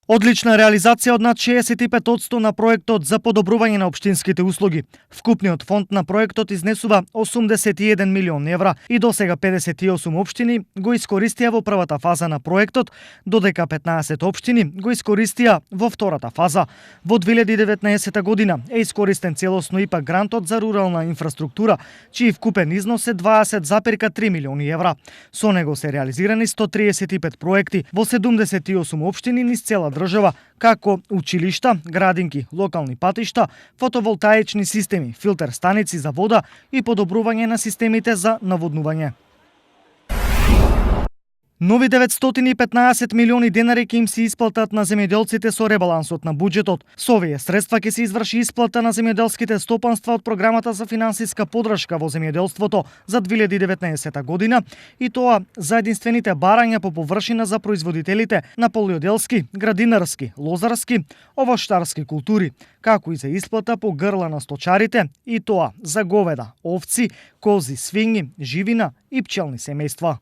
Одлична реализација од над 65% на проектот за подобрување на општинските услуги. Вкупниот фонд на проектот изнесува 81 милион евра и досега 58 општини го искористија во првата фаза на проектот, додека 15 општини го искористија во втората фаза. Во 2019 година е искористен целосно ИПА грантот за рурална инфраструктура, чиј вкупен износ е 20,3 милиони евра. Со него се реализирани 135 проекти во 78 општини низ цела држава, како училишта, градинки, локални патишта, фотоволтаични системи, филтер станици за вода и подобрување на системите за наводнување. Нови 915 милиони денари ќе им се исплатат на земјоделците со ребалансот на буџетот. Со овие средства ќе се изврши исплата на земјоделските стопанства од програмата за финансиска подршка во земјоделството за 2019 година и тоа за единствените барања по површина за производителите на полјоделски, градинарски, лозарски, овоштарски култури, како и за исплата по грла на сточарите и тоа за говеда, овци, кози, свињи, живина и пчелни семејства.